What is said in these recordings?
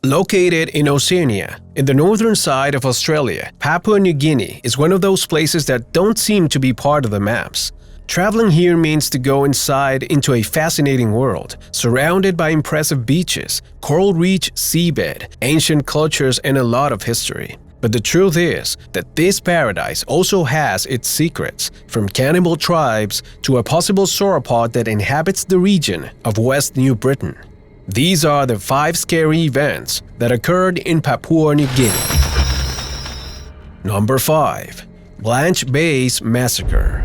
Located in Oceania, in the northern side of Australia, Papua New Guinea is one of those places that don't seem to be part of the maps. Traveling here means to go inside into a fascinating world, surrounded by impressive beaches, coral-rich seabed, ancient cultures, and a lot of history. But the truth is that this paradise also has its secrets, from cannibal tribes to a possible sauropod that inhabits the region of West New Britain. These are the 5 scary events that occurred in Papua New Guinea. Number 5. Lae Bay Massacre.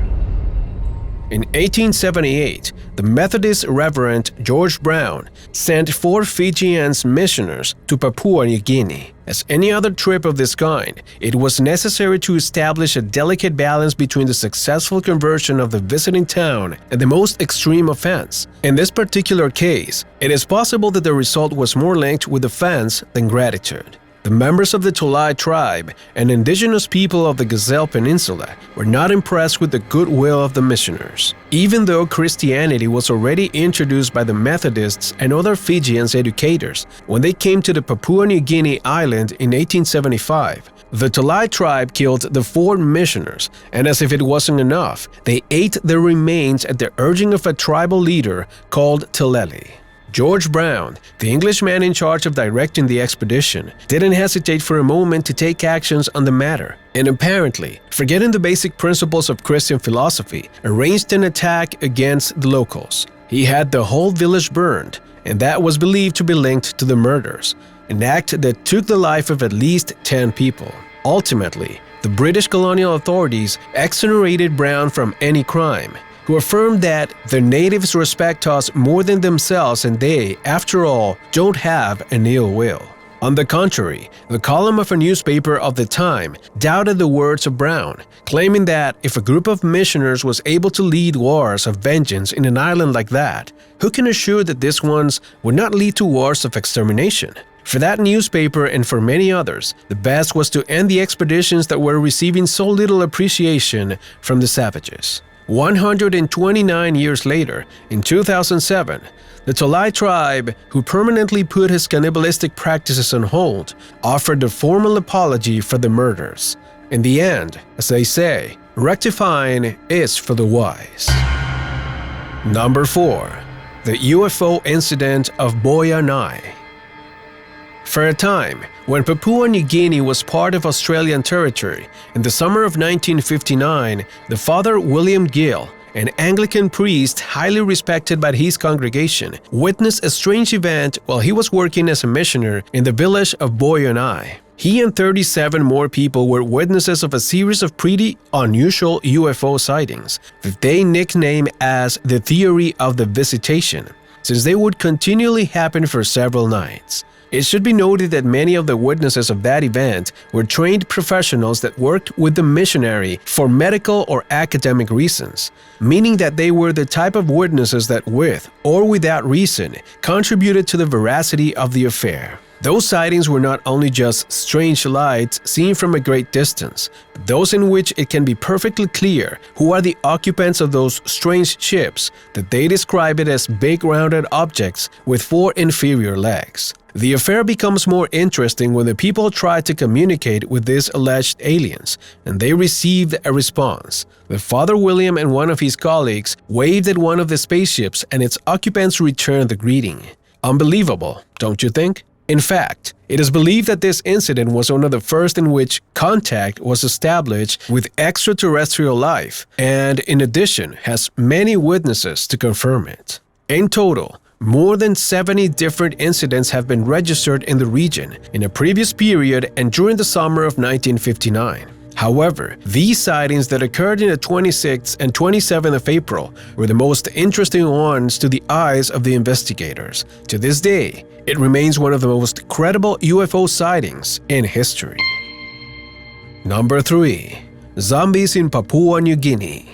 In 1878, the Methodist Reverend George Brown sent 4 Fijian missioners to Papua New Guinea. As any other trip of this kind, it was necessary to establish a delicate balance between the successful conversion of the visiting town and the most extreme offense. In this particular case, it is possible that the result was more linked with offense than gratitude. The members of the Lae tribe and indigenous people of the Gazelle Peninsula were not impressed with the goodwill of the missioners. Even though Christianity was already introduced by the Methodists and other Fijian educators when they came to the Papua New Guinea island in 1875, the Lae tribe killed the 4 missioners, and as if it wasn't enough, they ate their remains at the urging of a tribal leader called Teleli. George Brown, the Englishman in charge of directing the expedition, didn't hesitate for a moment to take actions on the matter, and apparently, forgetting the basic principles of Christian philosophy, arranged an attack against the locals. He had the whole village burned, and that was believed to be linked to the murders, an act that took the life of at least 10 people. Ultimately, the British colonial authorities exonerated Brown from any crime, who affirmed that the natives respect us more than themselves and they, after all, don't have an ill will. On the contrary, the column of a newspaper of the time doubted the words of Brown, claiming that if a group of missioners was able to lead wars of vengeance in an island like that, who can assure that these ones would not lead to wars of extermination? For that newspaper and for many others, the best was to end the expeditions that were receiving so little appreciation from the savages. 129 years later, in 2007, the Lae tribe, who permanently put his cannibalistic practices on hold, offered a formal apology for the murders. In the end, as they say, rectifying is for the wise. Number 4. The UFO Incident of Boyanai. For a time, when Papua New Guinea was part of Australian territory, in the summer of 1959, the Father William Gill, an Anglican priest highly respected by his congregation, witnessed a strange event while he was working as a missioner in the village of Boyanai. He and 37 more people were witnesses of a series of pretty unusual UFO sightings that they nicknamed as the theory of the visitation, since they would continually happen for several nights. It should be noted that many of the witnesses of that event were trained professionals that worked with the missionary for medical or academic reasons, meaning that they were the type of witnesses that with or without reason contributed to the veracity of the affair. Those sightings were not only just strange lights seen from a great distance, but those in which it can be perfectly clear who are the occupants of those strange ships that they describe it as big rounded objects with 4 inferior legs. The affair becomes more interesting when the people try to communicate with these alleged aliens, and they received a response. The Father William and one of his colleagues waved at one of the spaceships and its occupants returned the greeting. Unbelievable, don't you think? In fact, it is believed that this incident was one of the first in which contact was established with extraterrestrial life, and in addition has many witnesses to confirm it. In total, more than 70 different incidents have been registered in the region in a previous period and during the summer of 1959. However, these sightings that occurred in the 26th and 27th of April were the most interesting ones to the eyes of the investigators. To this day, it remains one of the most credible UFO sightings in history. Number 3. Zombies in Papua New Guinea.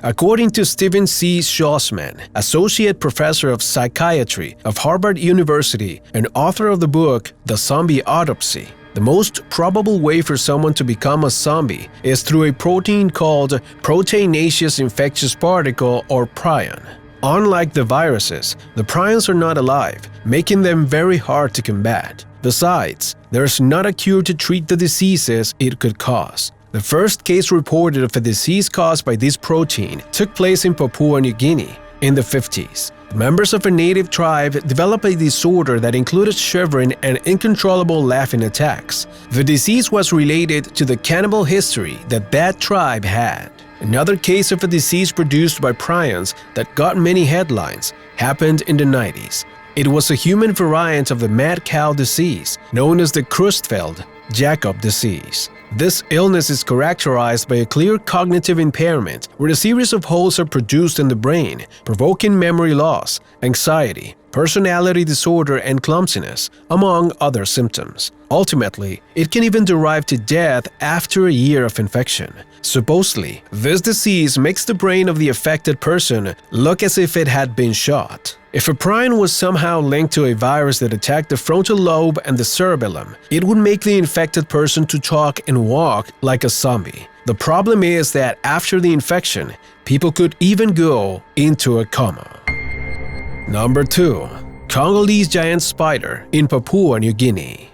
According to Stephen C. Schwarzman, Associate Professor of Psychiatry of Harvard University and author of the book The Zombie Autopsy, the most probable way for someone to become a zombie is through a protein called proteinaceous infectious particle or prion. Unlike the viruses, the prions are not alive, making them very hard to combat. Besides, there's not a cure to treat the diseases it could cause. The first case reported of a disease caused by this protein took place in Papua New Guinea in the 50s. The members of a native tribe developed a disorder that included shivering and uncontrollable laughing attacks. The disease was related to the cannibal history that tribe had. Another case of a disease produced by prions that got many headlines happened in the 90s. It was a human variant of the mad cow disease, known as the Creutzfeldt-Jakob disease. This illness is characterized by a clear cognitive impairment where a series of holes are produced in the brain, provoking memory loss, anxiety, personality disorder, and clumsiness, among other symptoms. Ultimately, it can even derive to death after a year of infection. Supposedly, this disease makes the brain of the affected person look as if it had been shot. If a prion was somehow linked to a virus that attacked the frontal lobe and the cerebellum, it would make the infected person to talk and walk like a zombie. The problem is that after the infection, people could even go into a coma. Number 2. Congolese giant spider in Papua New Guinea.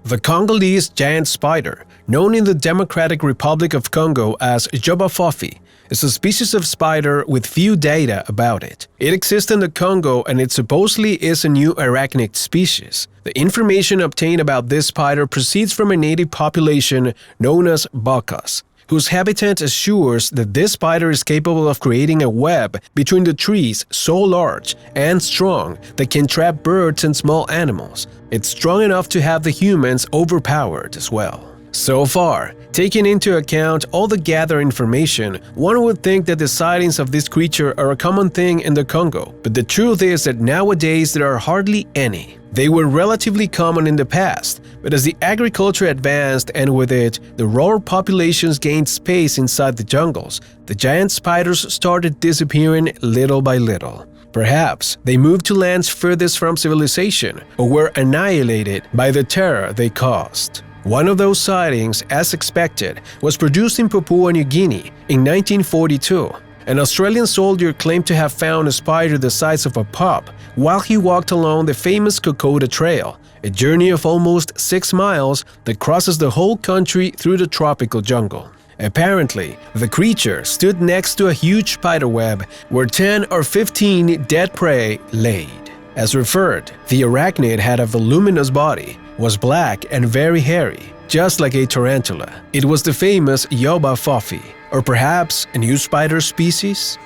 The Congolese giant spider, known in the Democratic Republic of Congo as Jobafofi, is a species of spider with few data about it. It exists in the Congo and it supposedly is a new arachnid species. The information obtained about this spider proceeds from a native population known as Bakas, whose habitat assures that this spider is capable of creating a web between the trees so large and strong that can trap birds and small animals. It's strong enough to have the humans overpowered as well. So far, taking into account all the gathered information, one would think that the sightings of this creature are a common thing in the Congo, but the truth is that nowadays there are hardly any. They were relatively common in the past, but as the agriculture advanced and with it, the rural populations gained space inside the jungles, the giant spiders started disappearing little by little. Perhaps they moved to lands furthest from civilization or were annihilated by the terror they caused. One of those sightings, as expected, was produced in Papua New Guinea in 1942. An Australian soldier claimed to have found a spider the size of a pup while he walked along the famous Kokoda Trail, a journey of almost 6 miles that crosses the whole country through the tropical jungle. Apparently, the creature stood next to a huge spiderweb where 10 or 15 dead prey laid. As referred, the arachnid had a voluminous body, was black and very hairy, just like a tarantula. It was the famous Jobafofi, or perhaps a new spider species?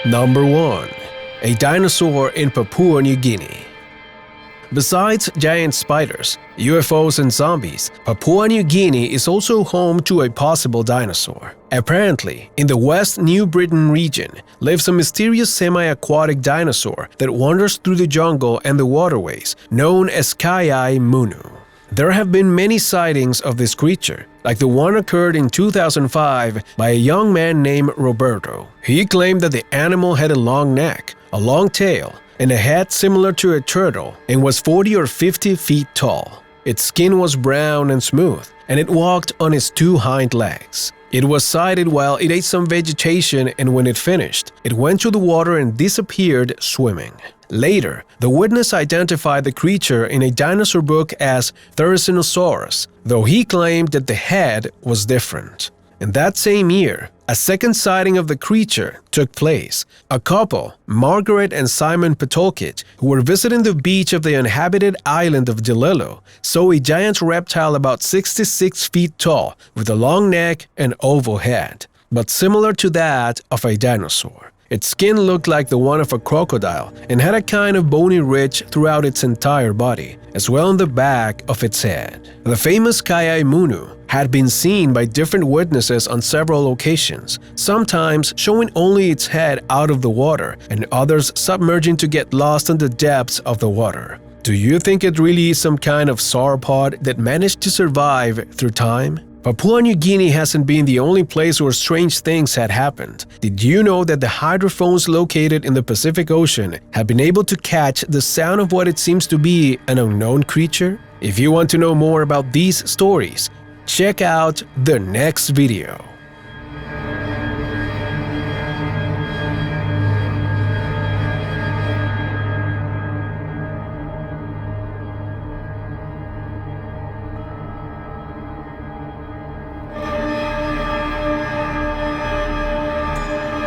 Number 1. A dinosaur in Papua New Guinea. Besides giant spiders, UFOs and zombies, Papua New Guinea is also home to a possible dinosaur. Apparently, in the West New Britain region lives a mysterious semi-aquatic dinosaur that wanders through the jungle and the waterways, known as Kai Munu. There have been many sightings of this creature, like the one occurred in 2005 by a young man named Roberto. He claimed that the animal had a long neck, a long tail, and a head similar to a turtle and was 40 or 50 feet tall. Its skin was brown and smooth, and it walked on its 2 hind legs. It was sighted while it ate some vegetation, and when it finished, it went to the water and disappeared swimming. Later, the witness identified the creature in a dinosaur book as Therizinosaurus, though he claimed that the head was different. In that same year, a second sighting of the creature took place. A couple, Margaret and Simon Petolkit, who were visiting the beach of the uninhabited island of Dilelo, saw a giant reptile about 66 feet tall with a long neck and oval head, but similar to that of a dinosaur. Its skin looked like the one of a crocodile and had a kind of bony ridge throughout its entire body, as well on the back of its head. The famous Kai Munu had been seen by different witnesses on several occasions, sometimes showing only its head out of the water and others submerging to get lost in the depths of the water. Do you think it really is some kind of sauropod that managed to survive through time? Papua New Guinea hasn't been the only place where strange things had happened. Did you know that the hydrophones located in the Pacific Ocean have been able to catch the sound of what it seems to be an unknown creature? If you want to know more about these stories, check out the next video.